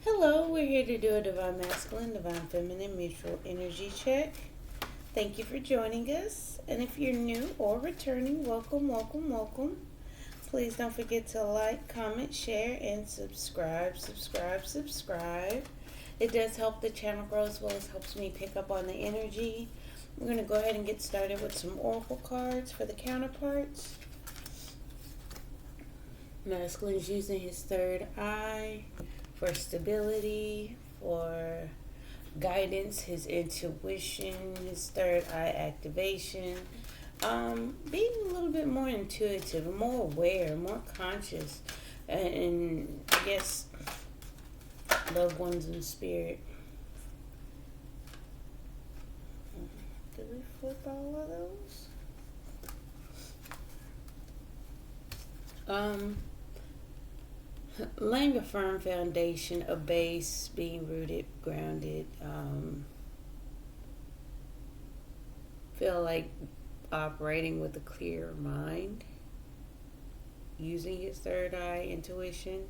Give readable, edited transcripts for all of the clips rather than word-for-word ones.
Hello, we're here to do a Divine Masculine, Divine Feminine mutual energy check. Thank you for joining us. And if you're new or returning, welcome, welcome, welcome. Please don't forget to like, comment, share, and subscribe. Subscribe. It does help the channel grow as well as helps me pick up on the energy. We're going to go ahead and get started with some oracle cards for the counterparts. Masculine's using his third eye for stability, for guidance, his intuition, his third eye activation, being a little bit more intuitive, more aware, more conscious, and I guess loved ones in spirit. Did we flip all of those? Laying a firm foundation, a base, being rooted, grounded, feel like operating with a clear mind, using his third eye intuition.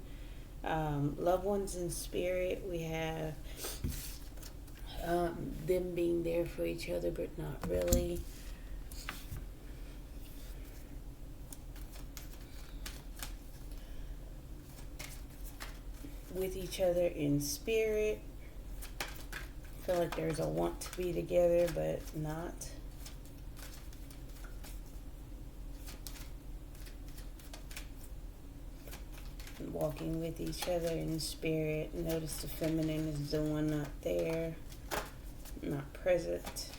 Loved ones in spirit, we have them being there for each other but not really. With each other in spirit. Feel like there's a want to be together but not. Walking with each other in spirit. Notice the feminine is the one not there, not present.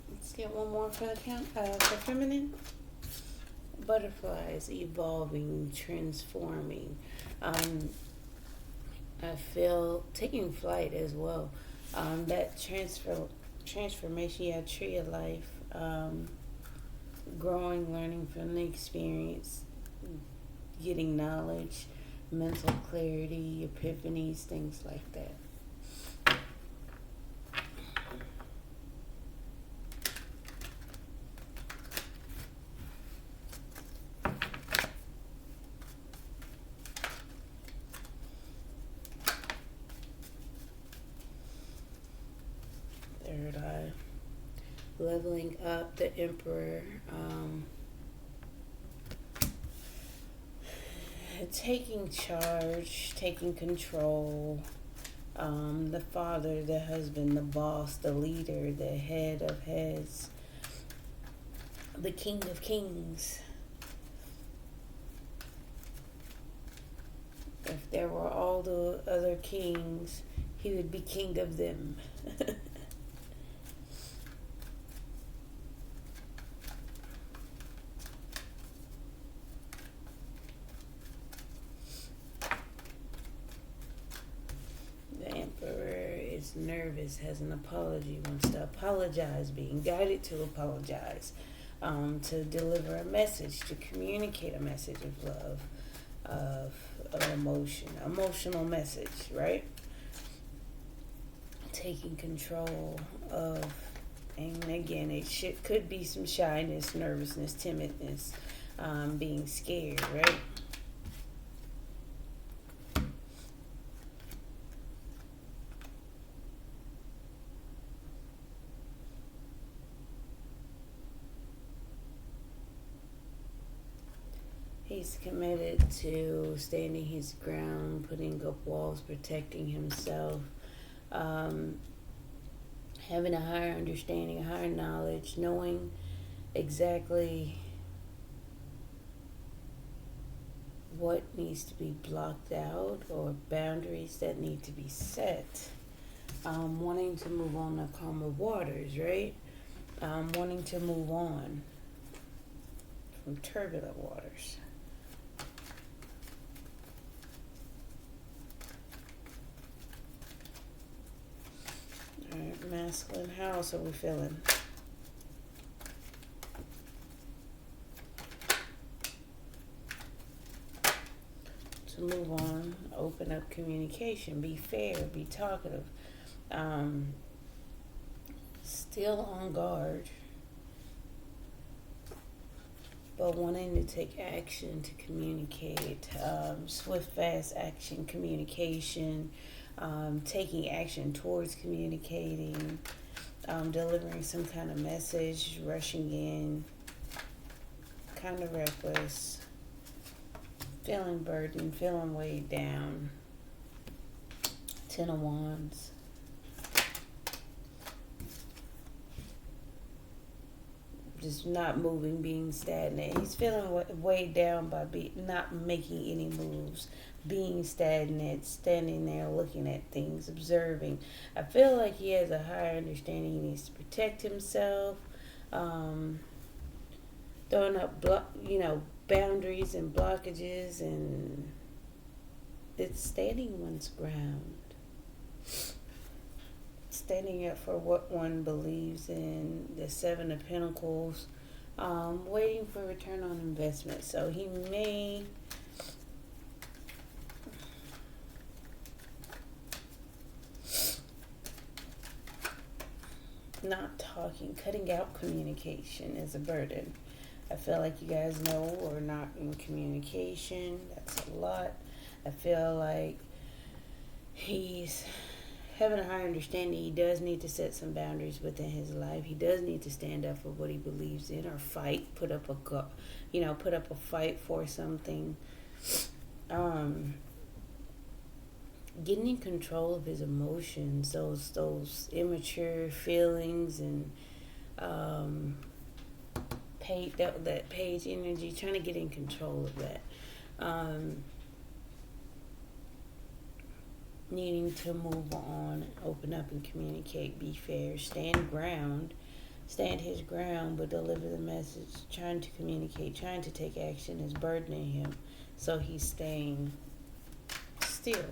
Let's get one more for the count for feminine. Butterflies, evolving, transforming. I feel taking flight as well. That transformation, yeah, tree of life, growing, learning from the experience, getting knowledge, mental clarity, epiphanies, things like that. Third eye, leveling up, the emperor, taking charge, taking control, the father, the husband, the boss, the leader, the head of heads, the king of kings. If there were all the other kings, he would be king of them. Nervous, has an apology, wants to apologize, being guided to apologize, to deliver a message, to communicate a message of love, of emotion, emotional message, right? Taking control of, and again, it could be some shyness, nervousness, timidness, being scared, right? He's committed to standing his ground, putting up walls, protecting himself, having a higher understanding, a higher knowledge, knowing exactly what needs to be blocked out or boundaries that need to be set. Wanting to move on to calmer waters, right? Wanting to move on from turbulent waters. Alright, masculine, how else are we feeling? To move on, open up communication, be fair, be talkative, still on guard, but wanting to take action to communicate, swift, fast action communication, taking action towards communicating, delivering some kind of message, rushing in, kind of reckless, feeling burdened, feeling weighed down. Ten of Wands. Just not moving, being stagnant. He's feeling weighed down by not making any moves, being stagnant, standing there looking at things, observing. I feel like he has a higher understanding. He needs to protect himself, throwing up boundaries and blockages, and it's standing one's ground. Standing up for what one believes in. The Seven of Pentacles, waiting for return on investment. So he may not talking, cutting out communication is a burden. I feel like you guys know or not in communication. That's a lot. I feel like he's having a higher understanding. He does need to set some boundaries within his life. He does need to stand up for what he believes in, or fight, put up a fight for something. Getting in control of his emotions, those immature feelings, and that page energy, trying to get in control of that. Needing to move on, open up and communicate, be fair, stand his ground, but deliver the message, trying to communicate, trying to take action is burdening him, so he's staying still.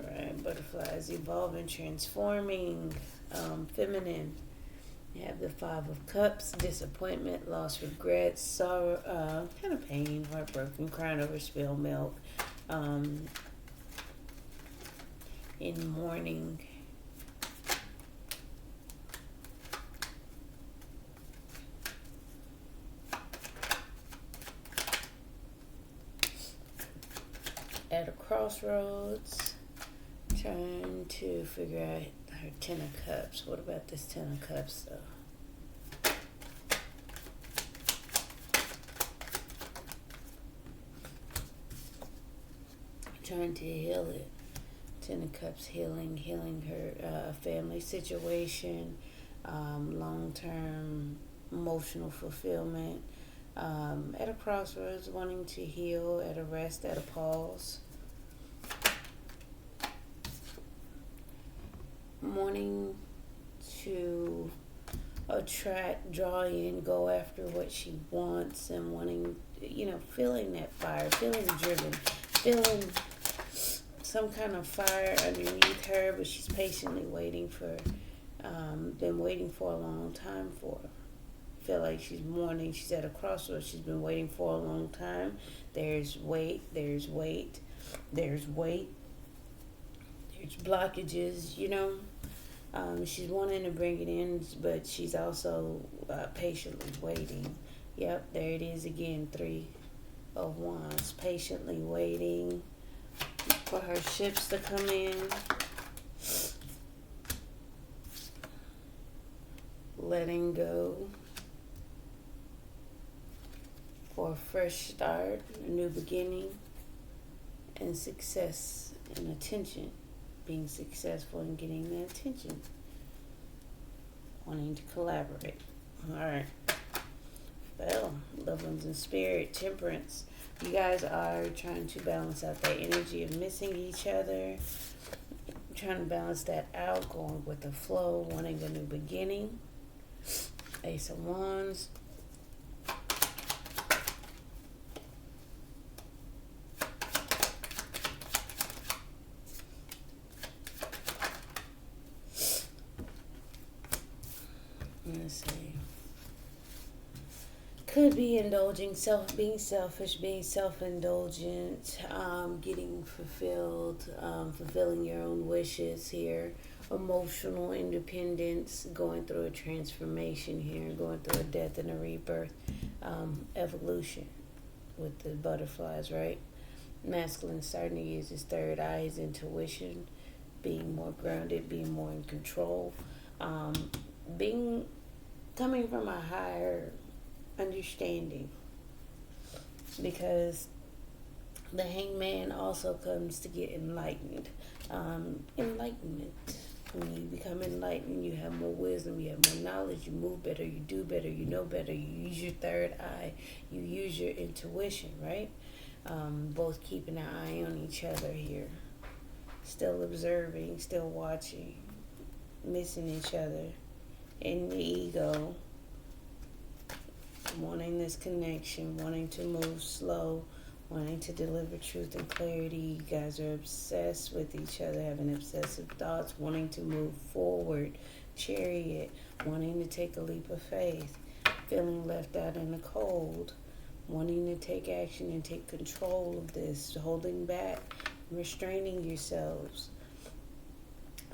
Alright, butterflies, evolving, transforming, feminine. You have the Five of Cups, disappointment, loss, regrets, sorrow, kind of pain, heartbroken, crying over spilled milk, in mourning. At a crossroads, trying to figure out her Ten of Cups. What about this Ten of Cups, though? Trying to heal it. Ten of Cups, healing her family situation, long-term emotional fulfillment. At a crossroads, wanting to heal, at a rest, at a pause. Wanting to attract, draw in, go after what she wants, and wanting, feeling that fire, feeling driven, feeling some kind of fire underneath her, but she's patiently waiting for, been waiting for a long time for. Feel like she's mourning, she's at a crossroads, she's been waiting for a long time. There's there's blockages, she's wanting to bring it in, but she's also patiently waiting. Yep, there it is again, Three of Wands, patiently waiting for her ships to come in. Letting go for a fresh start, a new beginning, and success and attention. Being successful in getting the attention. Wanting to collaborate. Alright. Well, loved ones in spirit, temperance. You guys are trying to balance out that energy of missing each other. Trying to balance that out, going with the flow, wanting a new beginning. Ace of Wands. Let's see. Could be indulging, being selfish, being self-indulgent, getting fulfilled, fulfilling your own wishes here, emotional independence, going through a transformation here, going through a death and a rebirth, evolution with the butterflies, right? Masculine starting to use his third eye, his intuition, being more grounded, being more in control, being coming from a higher understanding, because the hangman also comes to get enlightened. Enlightenment. When you become enlightened, you have more wisdom, you have more knowledge, you move better, you do better, you know better, you use your third eye, you use your intuition, right? Both keeping an eye on each other here. Still observing, still watching, missing each other in the ego, wanting this connection, wanting to move slow, wanting to deliver truth and clarity. You guys are obsessed with each other, having obsessive thoughts, wanting to move forward, chariot, wanting to take a leap of faith, feeling left out in the cold, wanting to take action and take control of this, holding back, restraining yourselves.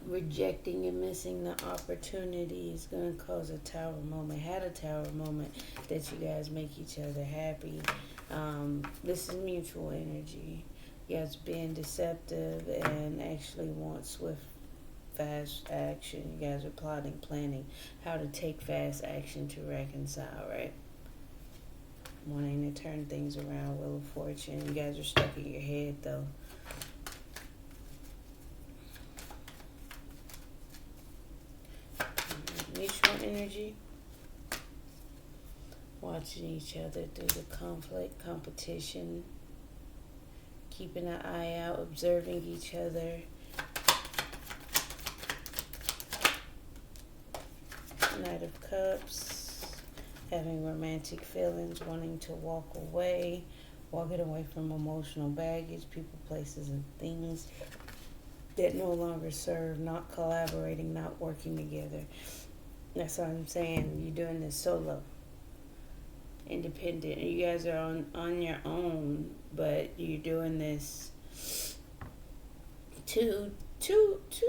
Rejecting and missing the opportunity is going to cause a tower moment. Had a tower moment that you guys make each other happy. This is mutual energy. You guys being deceptive and actually want swift, fast action. You guys are plotting, planning how to take fast action to reconcile, right? Wanting to turn things around, Wheel of Fortune. You guys are stuck in your head, though. Mutual energy, watching each other through the conflict, competition, keeping an eye out, observing each other. Knight of Cups, having romantic feelings, wanting to walk away, walking away from emotional baggage, people, places, and things that no longer serve, not collaborating, not working together. That's what I'm saying. You're doing this solo, independent. You guys are on your own, but you're doing this to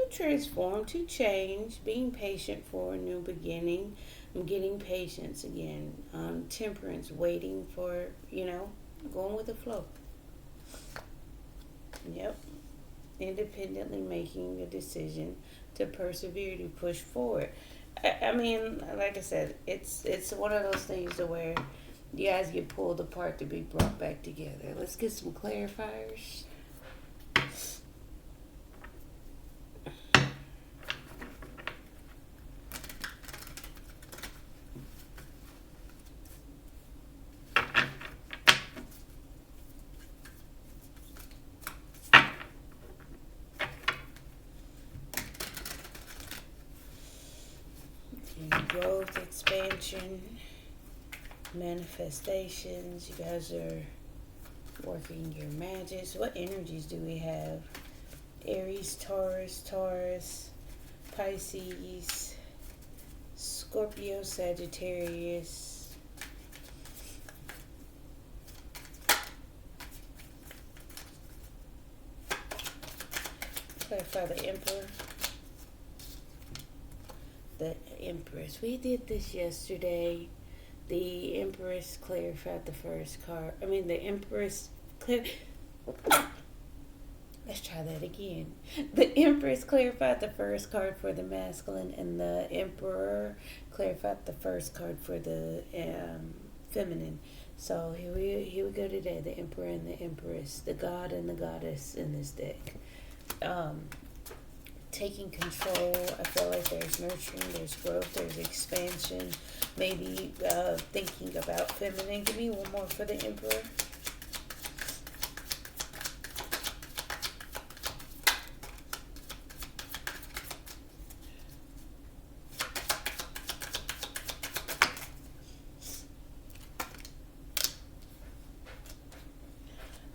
transform, to change, being patient for a new beginning. I'm getting patience again. Temperance, waiting for, going with the flow. Yep. Independently making a decision to persevere, to push forward. I mean, like I said, it's one of those things to where you guys get pulled apart to be brought back together. Let's get some clarifiers. Growth, expansion, manifestations. You guys are working your magics. What energies do we have? Aries, Taurus, Pisces, Scorpio, Sagittarius. Clarify the Emperor. The Empress. We did this yesterday. The Empress clarified the first card. The Empress let's try that again. The Empress clarified the first card for the masculine, and the Emperor clarified the first card for the feminine. So here we go today. The Emperor and the Empress, the God and the Goddess in this deck. Taking control. I feel like there's nurturing, there's growth, there's expansion. Maybe thinking about feminine. Give me one more for the Emperor.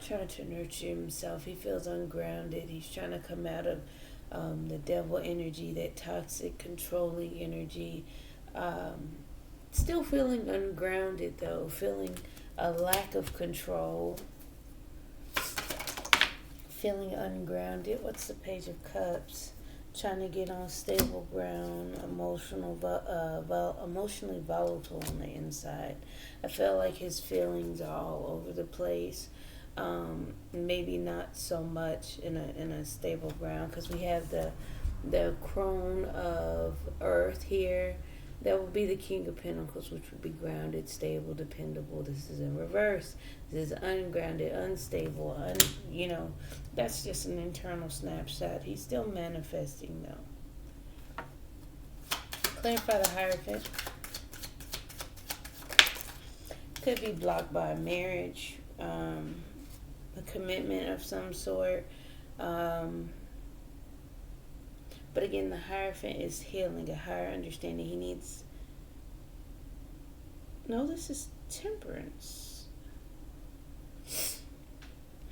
Trying to nurture himself. He feels ungrounded. He's trying to come out of the devil energy, that toxic, controlling energy. Still feeling ungrounded, though. Feeling a lack of control. Feeling ungrounded. What's the Page of Cups? trying to get on stable ground, emotionally volatile on the inside. I feel like his feelings are all over the place. Maybe not so much in a stable ground, because we have the crone of earth here. That would be the King of Pentacles, which would be grounded, stable, dependable. This is in reverse. This is ungrounded, unstable. That's just an internal snapshot. He's still manifesting, though. Clarify the Hierophant. Could be blocked by a marriage, a commitment of some sort. But again, the Hierophant is healing, a higher understanding. He needs... No, this is Temperance.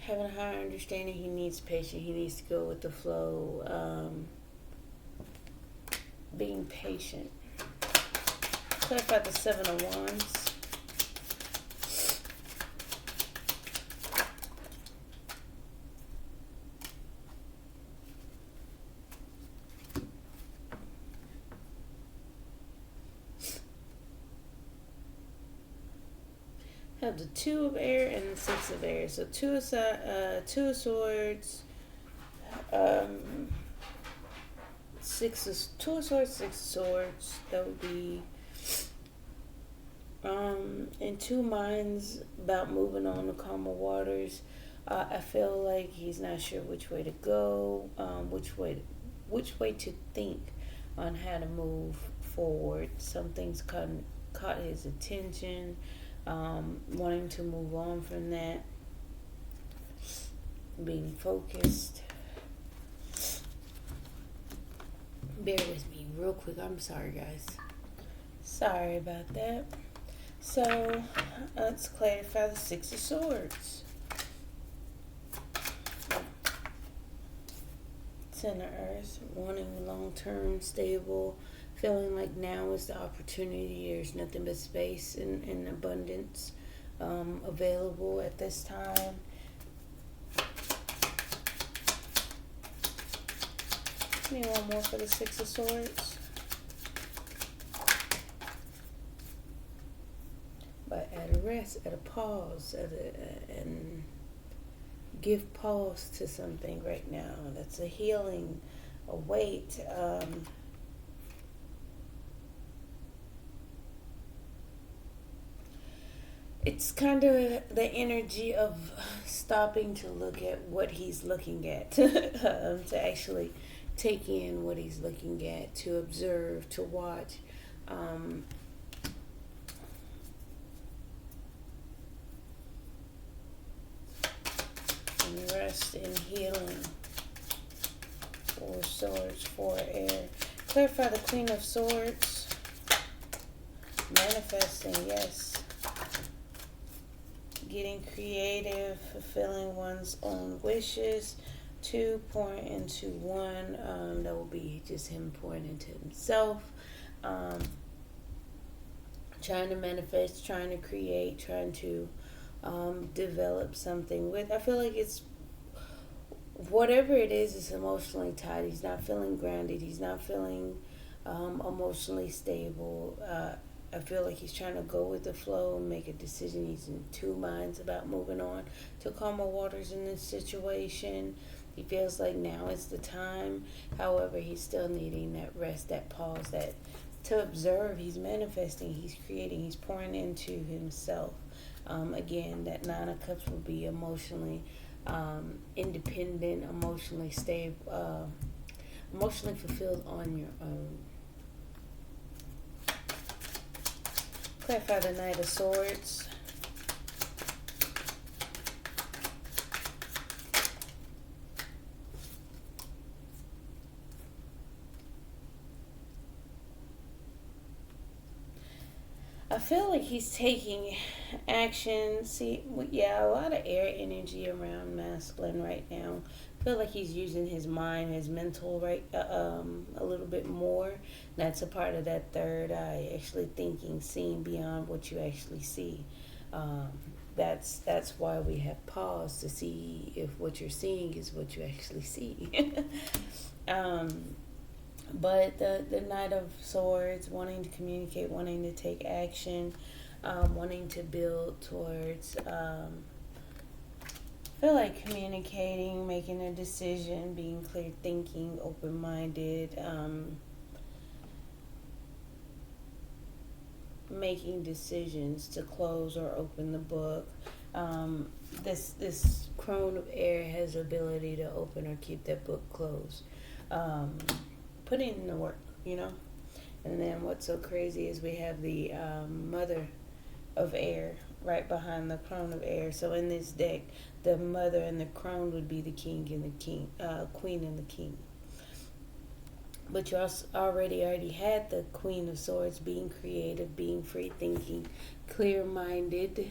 Having a higher understanding, he needs patience. He needs to go with the flow. Being patient. Clarify the Seven of Wands. Have the Two of Air and the Six of Air. So Two of Swords, Two of Swords, Six of Swords. That would be in two minds about moving on to calmer waters. I feel like he's not sure which way to go, which way to think on how to move forward. Something's caught his attention. Wanting to move on from that, being focused. Bear with me real quick. I'm sorry, guys. Sorry about that. So, let's clarify the Six of Swords. Center Earth, wanting long-term, stable, feeling like now is the opportunity. There's nothing but space and abundance available at this time. Need one more for the Six of Swords. But at a rest, at a pause, and give pause to something right now. That's a healing, a wait. It's kind of the energy of stopping to look at what he's looking at, to actually take in what he's looking at, to observe, to watch. And rest and healing. Four of Swords, Four of Air. Clarify the Queen of Swords. Manifesting, yes. Getting creative, fulfilling one's own wishes. Two, pouring into one. That will be just him pouring into himself. Trying to manifest, trying to create, trying to develop something with. I feel like it's whatever it is, it's emotionally tied. He's not feeling grounded. He's not feeling emotionally stable. I feel like he's trying to go with the flow and make a decision. He's in two minds about moving on to calmer waters in this situation. He feels like now is the time. However, he's still needing that rest, that pause, that to observe. He's manifesting, he's creating, he's pouring into himself. Again, that Nine of Cups will be emotionally independent, emotionally stable, emotionally fulfilled on your own. Clarify the Knight of Swords. I feel like he's taking action. See, yeah, a lot of air energy around masculine right now. I feel like he's using his mind, his mental, right, a little bit more. That's a part of that third eye, actually thinking, seeing beyond what you actually see. That's why we have pause, to see if what you're seeing is what you actually see. But the Knight of Swords, wanting to communicate, wanting to take action, wanting to build towards, feel like communicating, making a decision, being clear thinking, open minded, making decisions to close or open the book. This crone of air has the ability to open or keep that book closed. Putting in the work, you know. And then what's so crazy is we have the mother of air right behind the crone of air. So in this deck, the mother and the crone would be the king and the queen and the king. But you also already had the Queen of Swords, being creative, being free thinking, clear minded.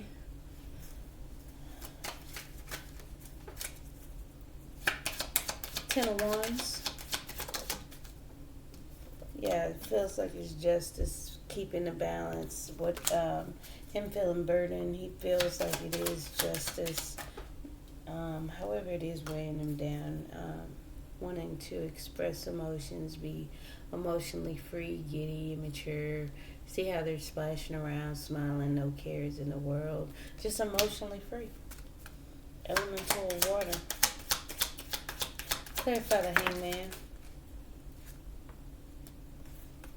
Ten of Wands. Yeah, it feels like it's justice, keeping the balance. What him feeling burdened, he feels like it is justice. However, it is weighing him down. Wanting to express emotions, be emotionally free, giddy, immature. See how they're splashing around, smiling, no cares in the world. Just emotionally free. Elemental water. Clarify the Hangman.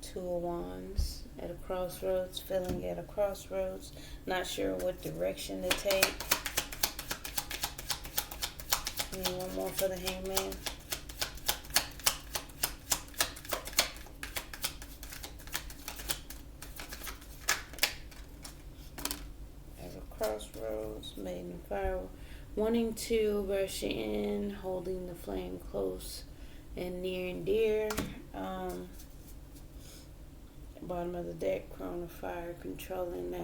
Two of Wands. At a crossroads, feeling at a crossroads. Not sure what direction to take. Need one more for the Hangman. Crossroads, maiden fire, wanting to rush in, holding the flame close and near and dear. Bottom of the deck, crone of fire, controlling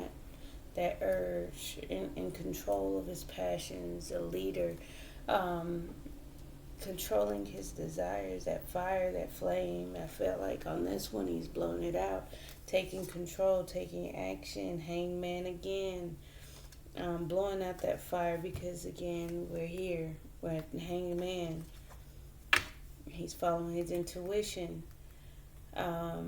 that urge, in control of his passions, a leader, controlling his desires, that fire, that flame. I felt like on this one he's blown it out, taking control, taking action. Hangman again. Blowing out that fire, because again we're here, we're at the Hangman. He's following his intuition. I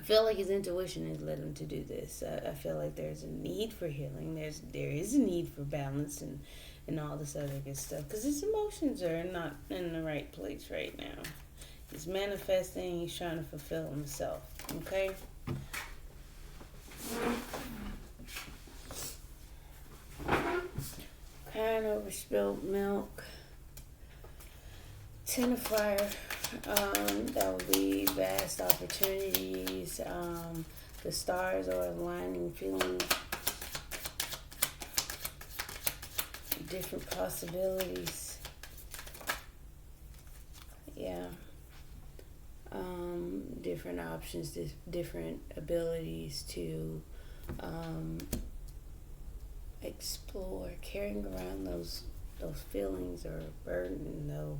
feel like his intuition has led him to do this. I feel like there's a need for healing. There is a need for balance and all this other good stuff, because his emotions are not in the right place right now. He's manifesting. He's trying to fulfill himself. Okay. Crying over spilled milk. Ten of fire. That would be vast opportunities. The stars are aligning, feeling different possibilities. Yeah. Different options, different abilities to explore, carrying around those feelings or burden though.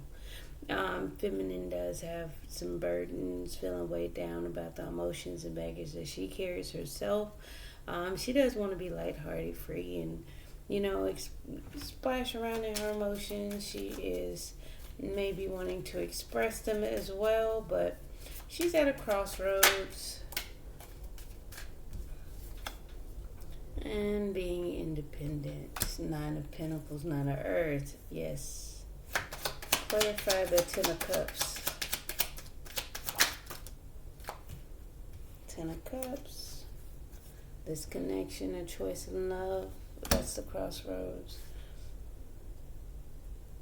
Feminine does have some burdens, feeling weighed down about the emotions and baggage that she carries herself. She does want to be lighthearted, free, and splash around in her emotions. She is maybe wanting to express them as well, but she's at a crossroads. And being independent. Nine of Pentacles, Nine of Earth. Yes. Clarify the Ten of Cups. Ten of Cups. This connection, a choice in love. That's the crossroads.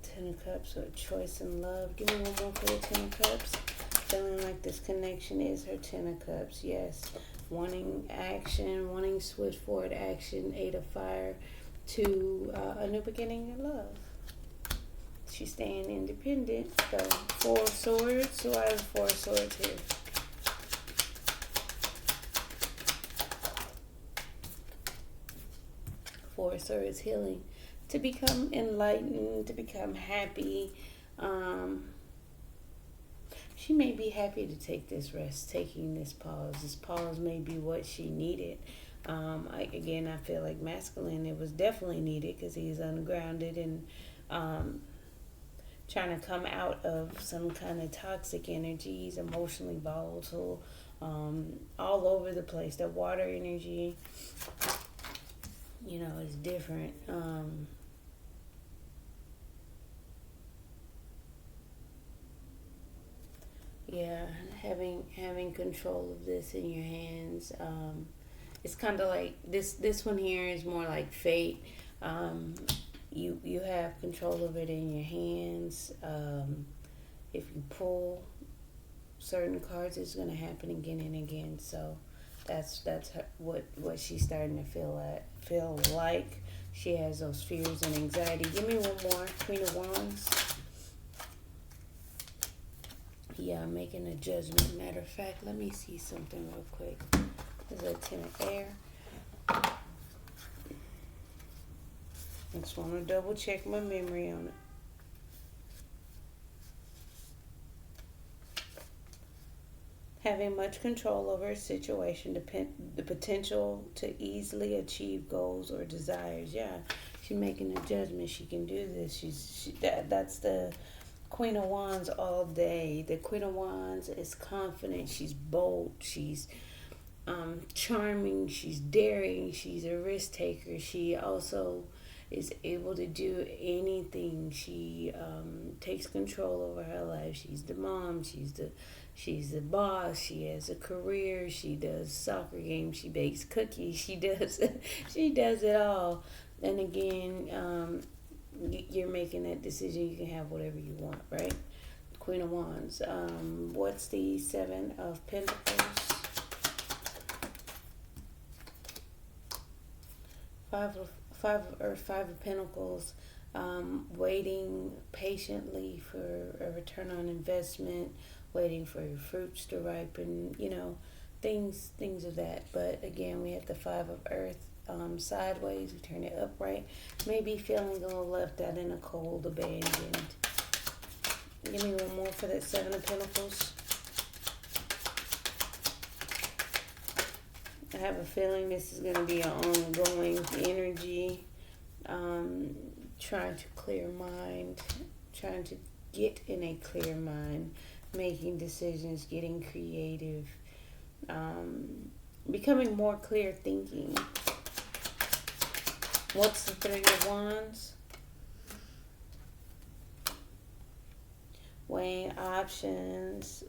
Ten of Cups, or a choice in love. Give me one more for the Ten of Cups. Feeling like this connection is her Ten of Cups. Yes. Wanting action, wanting swift forward action. Eight of Fire to a new beginning in love. She's staying independent. So, Four of Swords. Who has Four of Swords here? Four of Swords, healing. To become enlightened, to become happy. She may be happy to take this rest, taking this pause. This pause may be what she needed. I feel like masculine, it was definitely needed because he's ungrounded and trying to come out of some kind of toxic energies, emotionally volatile, all over the place. The water energy, is different. Yeah, having control of this in your hands. It's kind of like this one here is more like fate. You have control of it in your hands. If you pull certain cards, it's going to happen again and again. So that's what she's starting to feel like. She has those fears and anxiety. Give me one more, Queen of Wands. Yeah, I'm making a judgment. Matter of fact, let me see something real quick. There's a Ten of Air. I just want to double check my memory on it. Having much control over a situation, the potential to easily achieve goals or desires. Yeah, she's making a judgment. She can do this. That's the Queen of Wands all day. The Queen of Wands is confident. She's bold. She's charming. She's daring. She's a risk taker. She also is able to do anything. She takes control over her life. She's the mom. She's the boss. She has a career. She does soccer games. She bakes cookies. She does it all. And again, you're making that decision. You can have whatever you want, right? Queen of Wands. What's the Seven of Pentacles? Five of Pentacles. Waiting patiently for a return on investment, waiting for your fruits to ripen, things of that. But again, we have the Five of Earth sideways. We turn it upright. Maybe feeling a little left out in a cold, abandoned. Give me one more for that Seven of Pentacles. I have a feeling this is going to be an ongoing energy. Trying to clear mind, trying to get in a clear mind, making decisions, getting creative, becoming more clear thinking. What's the Three of Wands? Weighing options,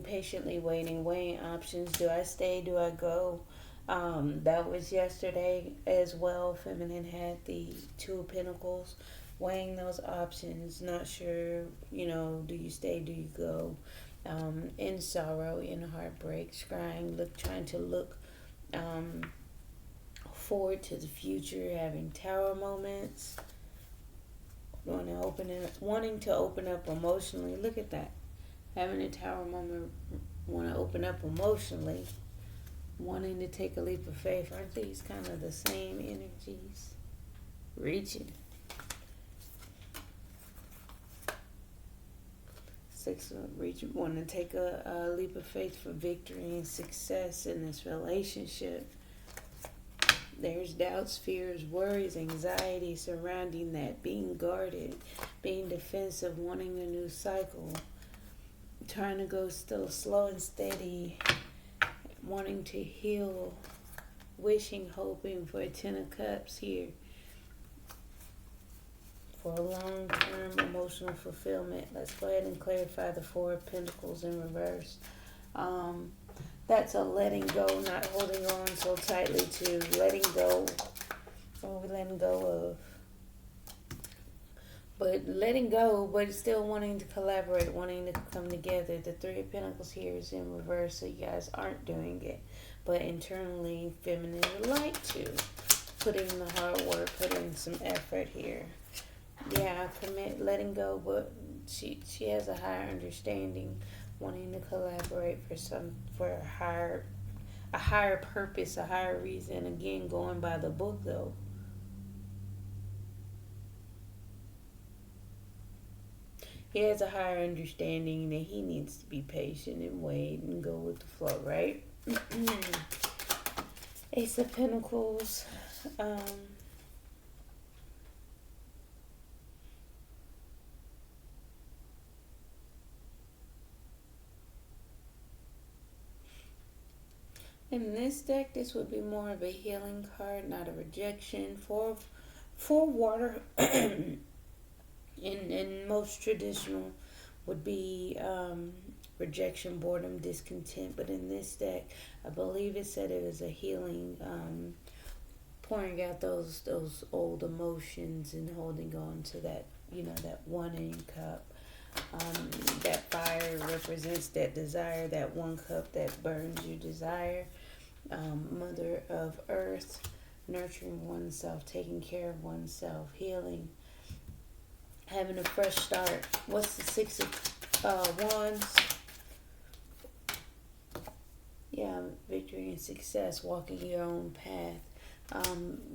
patiently waiting, weighing options. Do I stay? Do I go? That was yesterday as well. Feminine had the Two of Pentacles, weighing those options, not sure, do you stay, do you go? In sorrow, in heartbreak, crying, trying to look forward to the future, having tower moments, wanting to open up emotionally. Look at that. Having a tower moment, want to open up emotionally, wanting to take a leap of faith. Aren't these kind of the same energies? Reaching. Six of reaching, wanting to take a leap of faith for victory and success in this relationship. There's doubts, fears, worries, anxiety surrounding that. Being guarded, being defensive, wanting a new cycle, trying to go still slow and steady, wanting to heal, wishing, hoping for a Ten of Cups here. For a long-term emotional fulfillment. Let's go ahead and clarify the Four of Pentacles in reverse. That's a letting go, not holding on so tightly to letting go. What are we letting go of? But letting go, but still wanting to collaborate, wanting to come together. The Three of Pentacles here is in reverse, so you guys aren't doing it. But internally, feminine would like to. Put in the hard work, put in some effort here. Yeah, letting go, but she has a higher understanding, wanting to collaborate for a higher purpose, a higher reason. Again, going by the book though. He has a higher understanding that he needs to be patient and wait and go with the flow, right? Ace of Pentacles. In this deck, this would be more of a healing card, not a rejection. For water, in most traditional, would be rejection, boredom, discontent. But in this deck, I believe it said it was a healing, pouring out those old emotions and holding on to that, that one in cup. That fire represents that desire, that one cup that burns your desire. Mother of Earth, nurturing oneself, taking care of oneself, healing, having a fresh start. What's the Six of Wands? Yeah, victory and success, walking your own path.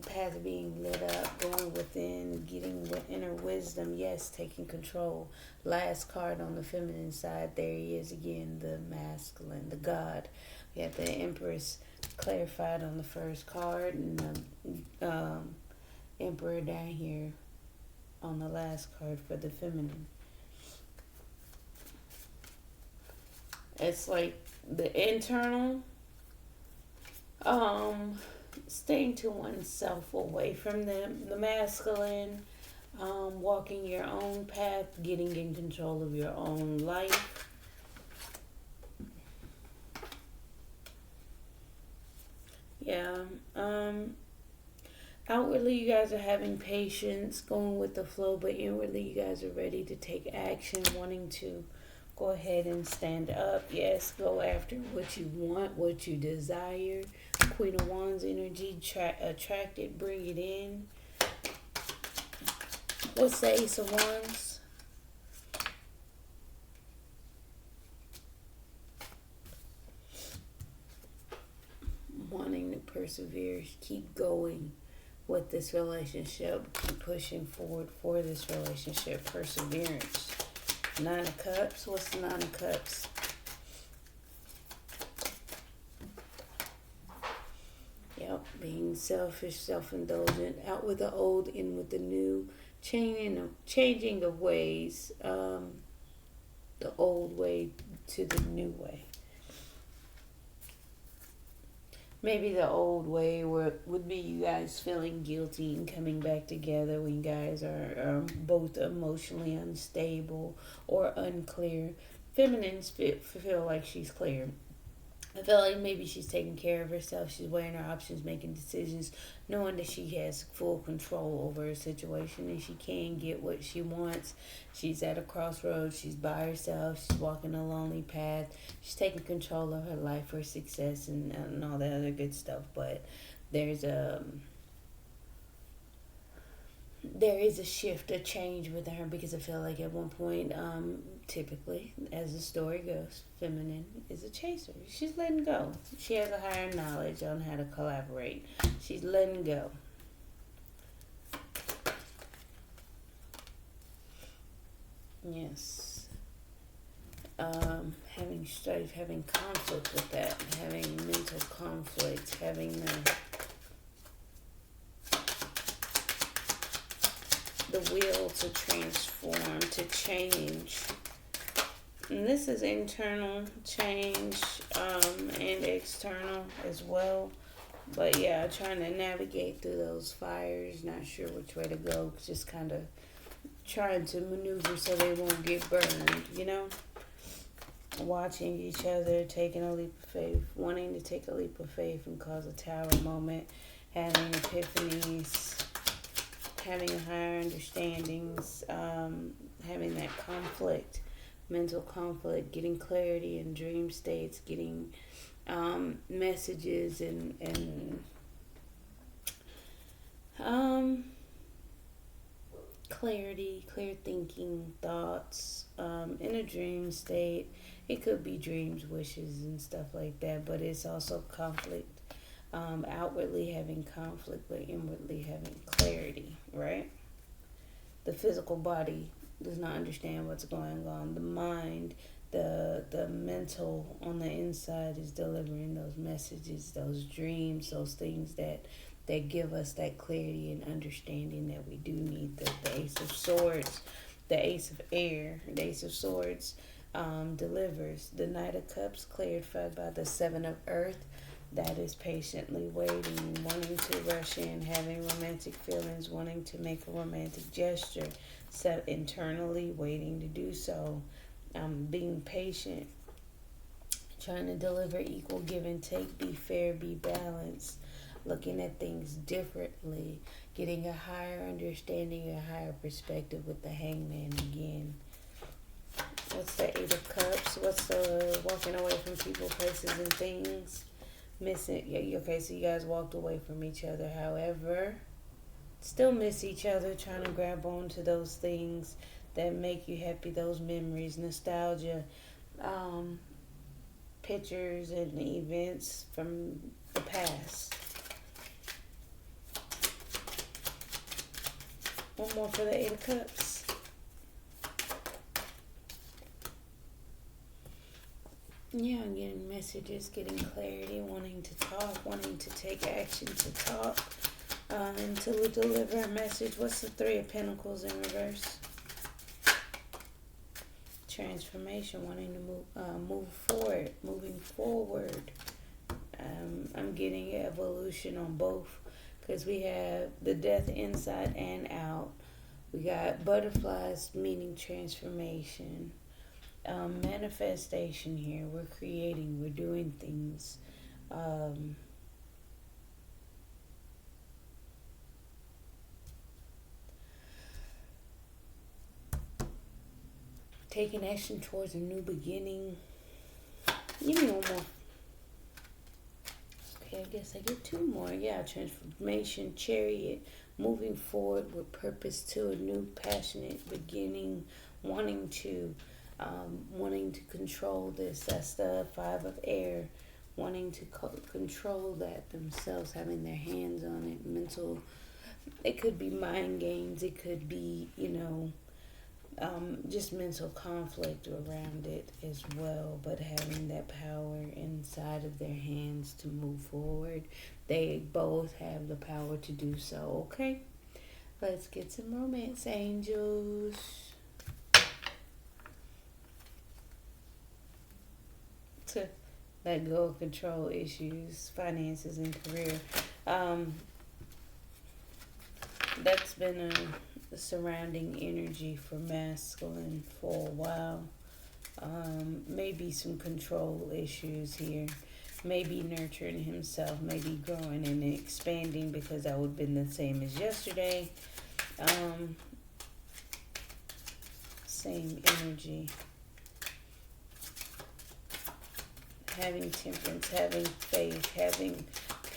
Path being lit up, going within, getting the inner wisdom. Yes, taking control. Last card on the feminine side, there he is again, the masculine, the god. We have the Empress clarified on the first card, and the Emperor down here on the last card for the feminine. It's like the internal, staying to oneself, away from the masculine, walking your own path, getting in control of your own life. Yeah. Outwardly, you guys are having patience, going with the flow, but inwardly, you guys are ready to take action, wanting to go ahead and stand up. Yes, go after what you want, what you desire. Queen of Wands energy, attract it, bring it in. What's the Ace of Wands? Wanting to persevere, keep going with this relationship, keep pushing forward for this relationship, perseverance. Nine of Cups, what's the Nine of Cups? Yep, being selfish, self-indulgent, out with the old, in with the new, changing of ways, the old way to the new way. Maybe the old way would be you guys feeling guilty and coming back together when you guys are both emotionally unstable or unclear. Feminines feel like she's clear. I feel like maybe she's taking care of herself. She's weighing her options, making decisions, knowing that she has full control over her situation and she can get what she wants. She's at a crossroads. She's by herself. She's walking a lonely path. She's taking control of her life, her success, and all that other good stuff. But there is a shift, a change with her, because I feel like at one point, typically, as the story goes, feminine is a chaser. She's letting go. She has a higher knowledge on how to collaborate. She's letting go. Yes. Having strife, having conflict with that, having mental conflict, having the will to transform, to change. And this is internal change, and external as well. But yeah, trying to navigate through those fires, not sure which way to go, just kind of trying to maneuver so they won't get burned, Watching each other, taking a leap of faith, wanting to take a leap of faith and cause a tower moment, having epiphanies, having higher understandings, having that conflict, mental conflict, getting clarity in dream states, getting messages and clarity, clear thinking, thoughts, in a dream state. It could be dreams, wishes, and stuff like that, but it's also conflict. Outwardly having conflict, but inwardly having clarity, right? The physical body does not understand what's going on. The mind, the mental on the inside is delivering those messages, those dreams, those things that give us that clarity and understanding that we do need. The Ace of Swords, the Ace of Air, the Ace of Swords delivers. The Knight of Cups clarified by the Seven of Earth. that is patiently waiting, wanting to rush in, having romantic feelings, wanting to make a romantic gesture, set internally, waiting to do so, being patient, trying to deliver equal give and take, be fair, be balanced, looking at things differently, getting a higher understanding, a higher perspective with the Hangman again. What's the Eight of Cups? What's the walking away from people, places, and things? Missing. Yeah, okay, so you guys walked away from each other. However, still miss each other, trying to grab on to those things that make you happy, those memories, nostalgia, pictures and events from the past. One more for the Eight of Cups. Yeah, I'm getting messages, getting clarity, wanting to talk, wanting to take action to talk, and to deliver a message. What's the Three of Pentacles in reverse? Transformation, wanting to move forward, moving forward. I'm getting evolution on both because we have the Death inside and out. We got butterflies, meaning transformation. Manifestation here. We're creating, we're doing things. Taking action towards a new beginning. Give me one more. Okay, I guess I get two more. Yeah, transformation, chariot, moving forward with purpose to a new passionate beginning, wanting to control this. That's the Five of Air, wanting to control that themselves, having their hands on it. Mental, it could be mind games, it could be, just mental conflict around it as well, but having that power inside of their hands to move forward. They both have the power to do so. Okay, let's get some romance, angels. To let go of control issues, finances, and career. That's been a surrounding energy for masculine for a while. Maybe some control issues here. Maybe nurturing himself, maybe growing and expanding, because that would have been the same as yesterday. Same energy. Having temperance, having faith, having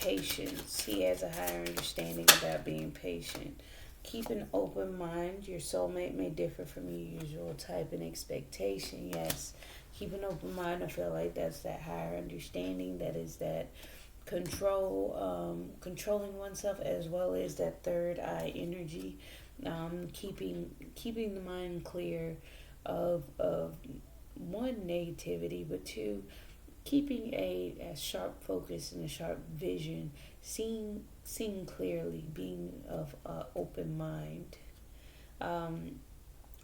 patience. He has a higher understanding about being patient. Keep an open mind. Your soulmate may differ from your usual type and expectation. Yes, keep an open mind. I feel like that's that higher understanding. That is that control, controlling oneself, as well as that third eye energy. Keeping the mind clear of one, negativity, but two, keeping a sharp focus and a sharp vision, seeing clearly, being of open mind.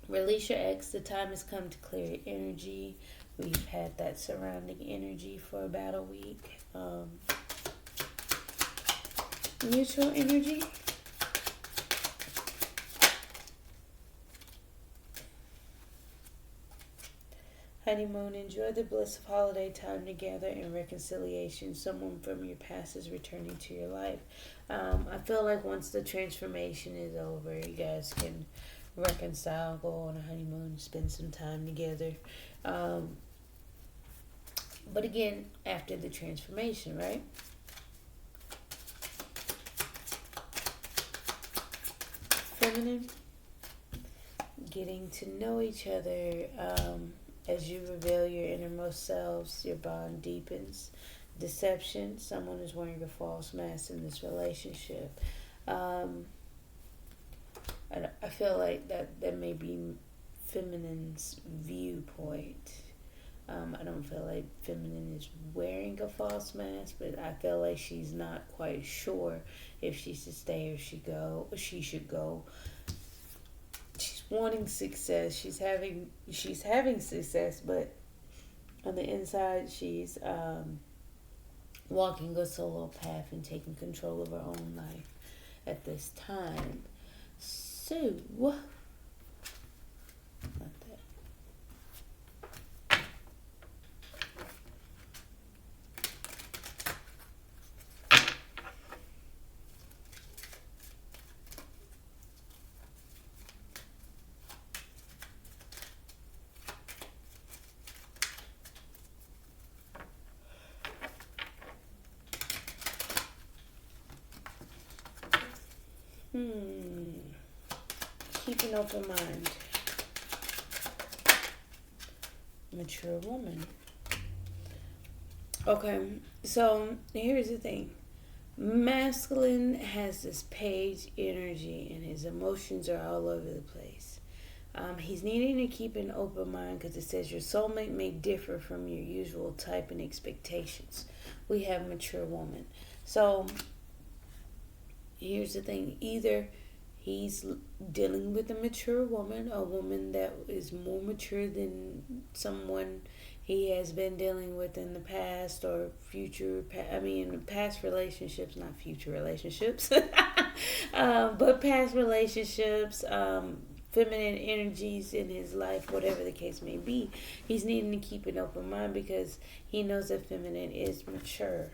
Release your ex. The time has come to clear your energy. We've had that surrounding energy for about a week. Neutral energy. Honeymoon, enjoy the bliss of holiday time together and reconciliation. Someone from your past is returning to your life. I feel like once the transformation is over, you guys can reconcile, go on a honeymoon, spend some time together. But again, after the transformation, right? Feminine, getting to know each other. As you reveal your innermost selves, your bond deepens. Deception, someone is wearing a false mask in this relationship. I feel like that may be feminine's viewpoint. I don't feel like feminine is wearing a false mask, but I feel like she's not quite sure if she should stay or she should go. She's wanting success. She's having success, but on the inside, she's walking a solo path and taking control of our own life at this time. So, what that? Keep an open mind. Mature woman. Okay, so here's the thing. Masculine has this page energy and his emotions are all over the place. He's needing to keep an open mind because it says your soulmate may differ from your usual type and expectations. We have mature woman. So here's the thing. Either he's dealing with a mature woman, a woman that is more mature than someone he has been dealing with in the past or future. Past relationships, not future relationships, but past relationships, feminine energies in his life, whatever the case may be. He's needing to keep an open mind because he knows that feminine is mature.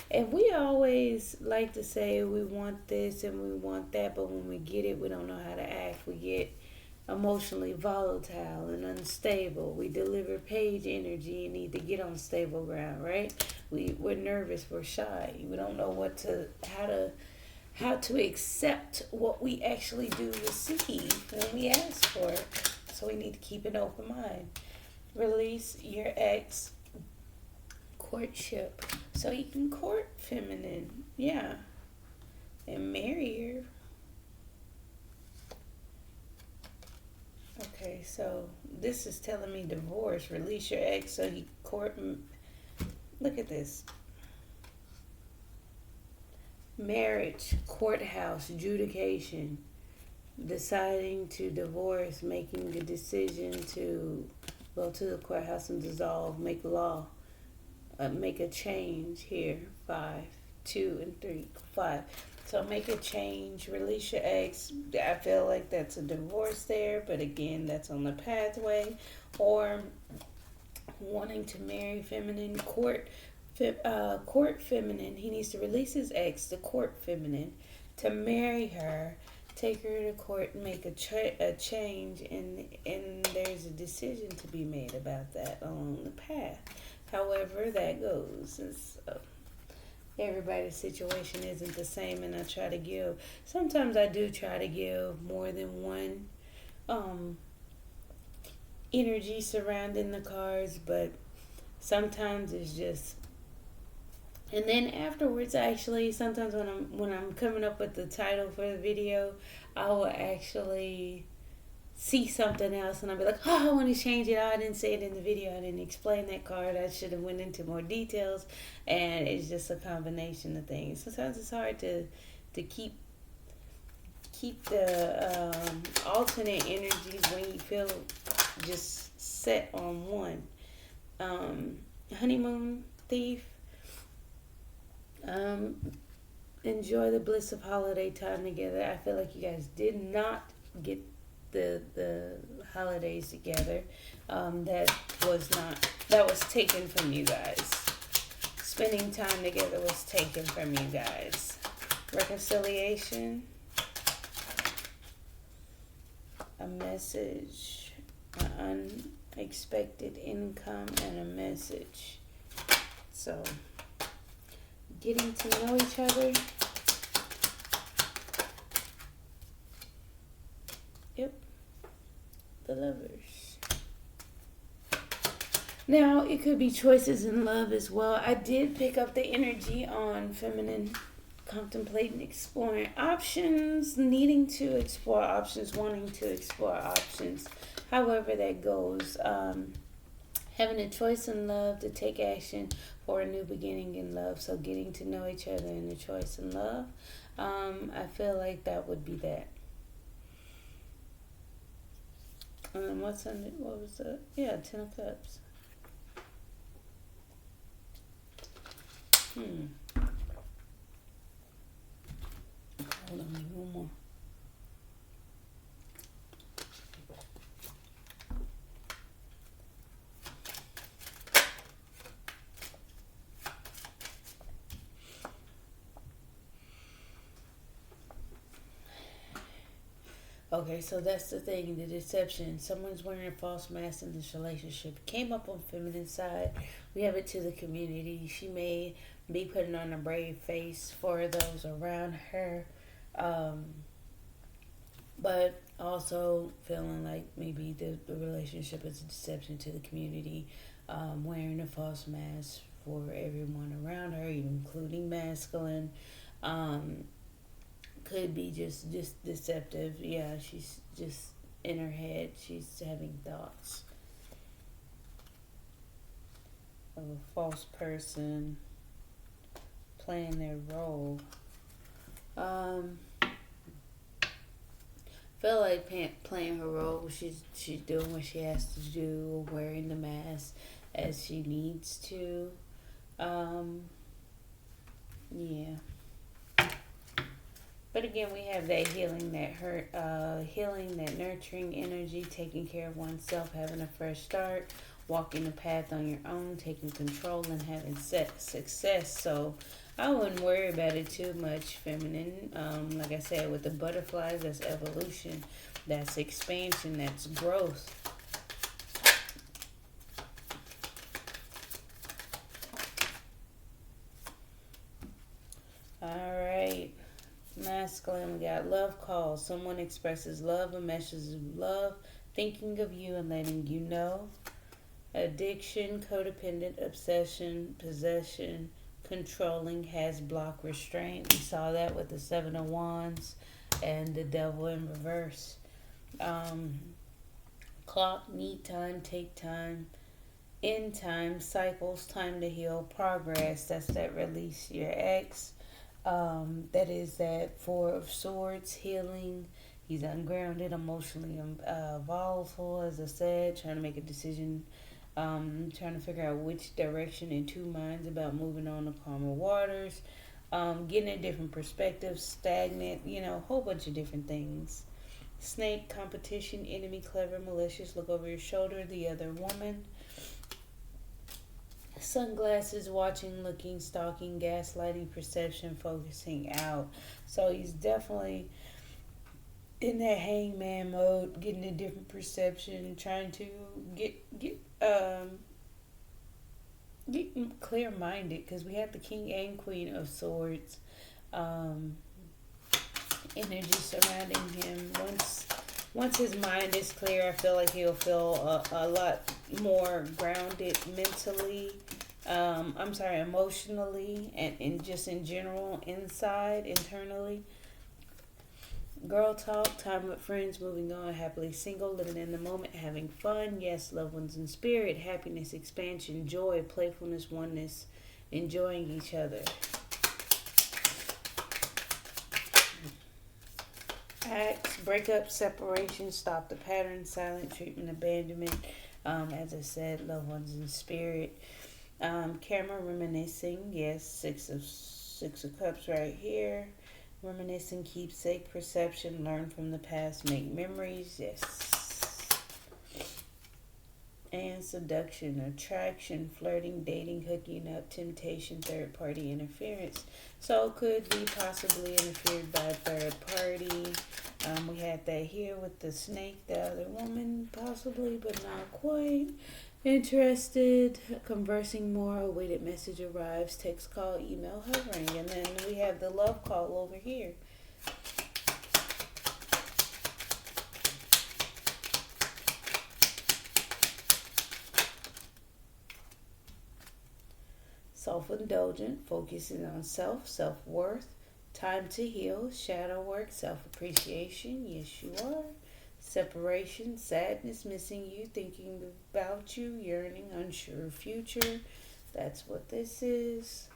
And we always like to say we want this and we want that, but when we get it, we don't know how to act. We get emotionally volatile and unstable. We deliver page energy and need to get on stable ground, right? We're nervous, we're shy. We don't know how to accept what we actually do receive when we ask for it. So we need to keep an open mind. Release your ex. Courtship. So you can court feminine. Yeah. And marry her. Okay, so this is telling me divorce. Release your ex so you court. Look at this. Marriage, courthouse, adjudication, deciding to divorce, making the decision to go to the courthouse and dissolve, make law, make a change here. 5, 2, and 3, 5. So make a change, release your ex. I feel like that's a divorce there, but again, that's on the pathway. Or wanting to marry feminine, court feminine. He needs to release his ex to court feminine, to marry her, take her to court, and make a change, and there's a decision to be made about that along the path. However that goes. Everybody's situation isn't the same, and sometimes I do try to give more than one energy surrounding the cards, but sometimes it's just. And then afterwards, actually, sometimes when I'm coming up with the title for the video, I will actually see something else and I'll be like, oh, I want to change it. Oh, I didn't say it in the video. I didn't explain that card. I should have went into more details. And it's just a combination of things. Sometimes it's hard to keep the alternate energies when you feel just set on one. Honeymoon thief. Enjoy the bliss of holiday time together. I feel like you guys did not get the holidays together. That was taken from you guys. Spending time together was taken from you guys. Reconciliation. A message. An unexpected income and a message. So getting to know each other. Yep. The Lovers. Now, it could be choices in love as well. I did pick up the energy on feminine, contemplating, exploring options, needing to explore options, wanting to explore options. However that goes. Having a choice in love to take action for a new beginning in love. So getting to know each other in a choice in love. I feel like that would be that. What was that? Yeah, 10 of Cups. Hmm. Hold on, give me one more. Okay, so that's the thing, the deception. Someone's wearing a false mask in this relationship. Came up on feminine side. We have it to the community. She may be putting on a brave face for those around her. Um, but also feeling like maybe the relationship is a deception to the community. Wearing a false mask for everyone around her, including masculine. Um, could be just deceptive. Yeah, she's just in her head. She's having thoughts of a false person playing their role. Um, feel like playing her role. She's doing what she has to do, wearing the mask as she needs to. Um, yeah. But again, we have that healing, healing, that nurturing energy, taking care of oneself, having a fresh start, walking the path on your own, taking control, and having success. So I wouldn't worry about it too much, feminine. Like I said, with the butterflies, that's evolution, that's expansion, that's growth. All right. Masculine, we got love calls. Someone expresses love, a message of love, thinking of you and letting you know. Addiction, codependent, obsession, possession, controlling, has block, restraint. We saw that with the Seven of Wands and the Devil in reverse. Um, clock, need time, take time, end time, cycles, time to heal, progress. That's that release your ex. That is that Four of Swords, healing. He's ungrounded, emotionally volatile, as I said, trying to make a decision, trying to figure out which direction, in two minds about moving on to calmer waters, getting a different perspective, stagnant, a whole bunch of different things. Snake, competition, enemy, clever, malicious, look over your shoulder, the other woman. Sunglasses, watching, looking, stalking, gaslighting, perception, focusing out. So he's definitely in that hangman mode, getting a different perception, trying to get clear minded, because we have the King and Queen of Swords. Um, Energy surrounding him. Once his mind is clear, I feel like he'll feel a lot more grounded mentally. I'm sorry, emotionally, and just in general, inside, internally. Girl talk, time with friends, moving on, happily single, living in the moment, having fun. Yes, loved ones in spirit, happiness, expansion, joy, playfulness, oneness, enjoying each other. Acts, breakup, separation, stop the pattern, silent treatment, abandonment. As I said, loved ones in spirit. Camera, reminiscing. Yes, six of cups right here. Reminiscing, keepsake, perception, learn from the past, make memories. Yes. And seduction, attraction, flirting, dating, hooking up, temptation, third party interference. So it could be possibly interfered by a third party. We had that here with the snake, the other woman, possibly, but not quite. Interested, conversing more, awaited message arrives, text, call, email, hovering. And then we have the love call over here. Self-indulgent, focusing on self-worth, time to heal, shadow work, self-appreciation. Yes, you are. Separation, sadness, missing you, thinking about you, yearning, unsure future. That's what this is.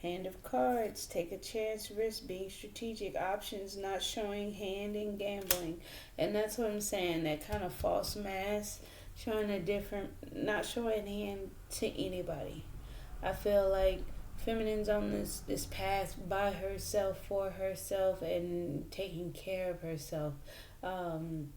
Hand of Cards, take a chance, risk, being strategic, options, not showing hand in gambling. And that's what I'm saying, that kind of false mask, showing a different, not showing hand to anybody. I feel like feminine's on this path by herself, for herself, and taking care of herself. Um,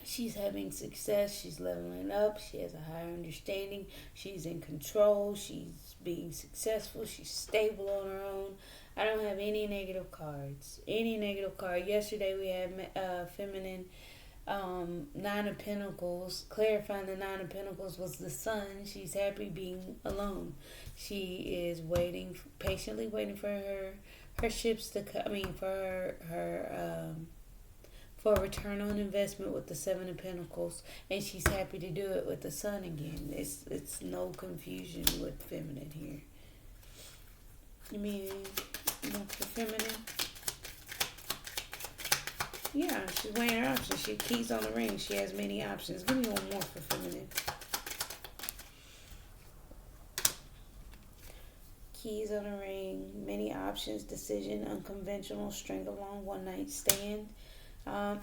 she's having success, she's leveling up, she has a higher understanding, she's in control, she's being successful, she's stable on her own. I don't have any negative cards. Any negative card. Yesterday we had feminine Nine of Pentacles. Clarifying the Nine of Pentacles was the Sun. She's happy being alone. She is waiting, patiently waiting for her ships to come. I mean, for for a return on investment with the Seven of Pentacles, and she's happy to do it with the Sun again. It's no confusion with feminine here. You mean more for feminine? Yeah, she's weighing her options. She keys on the ring. She has many options. Give me one more for feminine. Keys on the ring, many options, decision, unconventional, string along, one night stand.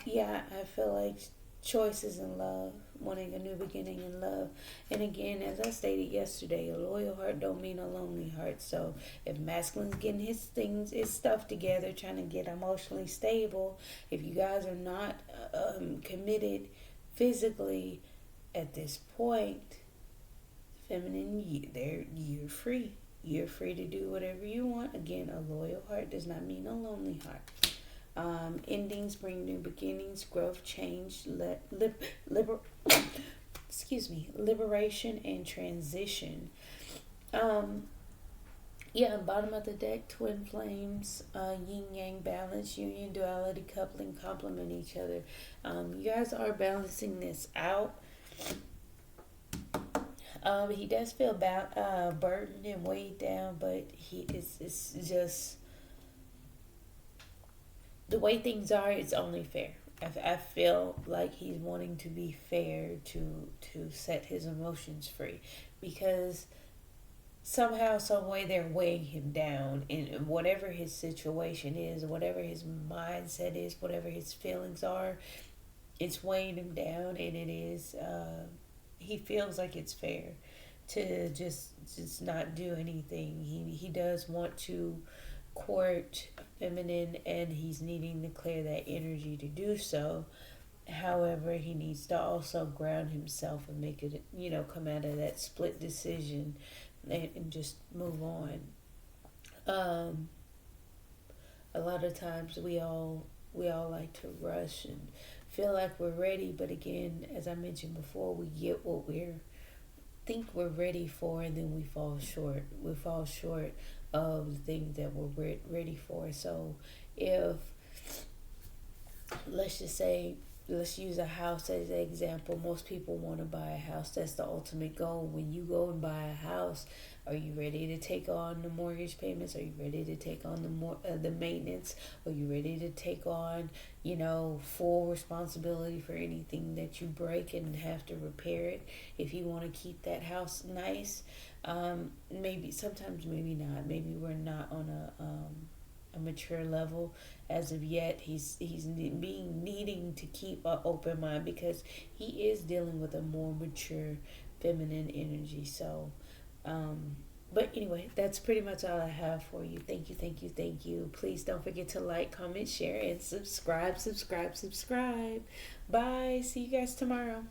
Yeah, I feel like choices in love, wanting a new beginning in love. And again, as I stated yesterday, a loyal heart don't mean a lonely heart. So if masculine's getting his stuff together, trying to get emotionally stable, if you guys are not committed physically at this point, feminine, you're free. You're free to do whatever you want. Again, a loyal heart does not mean a lonely heart. Endings bring new beginnings, growth, change, liberation and transition. Yeah, bottom of the deck, twin flames, yin yang balance, union, duality, coupling, complement each other. You guys are balancing this out. He does feel burdened and weighed down, but it's just the way things are. It's only fair. I feel like he's wanting to be fair to set his emotions free, because somehow, some way, they're weighing him down in whatever his situation is, whatever his mindset is, whatever his feelings are. It's weighing him down, and it is. He feels like it's fair to just not do anything. He does want to court feminine, and he's needing to clear that energy to do so. However, he needs to also ground himself and make it, come out of that split decision and just move on. A lot of times we all like to rush and feel like we're ready, but again, as I mentioned before, we get what we think we're ready for, and then we fall short. We fall short of the things that we're ready for. So if, let's just say, let's use a house as an example. Most people want to buy a house. That's the ultimate goal. When you go and buy a house, are you ready to take on the mortgage payments? Are you ready to take on the maintenance? Are you ready to take on, full responsibility for anything that you break and have to repair it? If you want to keep that house nice, maybe sometimes, maybe not. Maybe we're not on a mature level as of yet. He's needing to keep an open mind, because he is dealing with a more mature feminine energy. So but anyway, that's pretty much all I have for you. Thank you. Please don't forget to like, comment, share, and subscribe. Bye. See you guys tomorrow.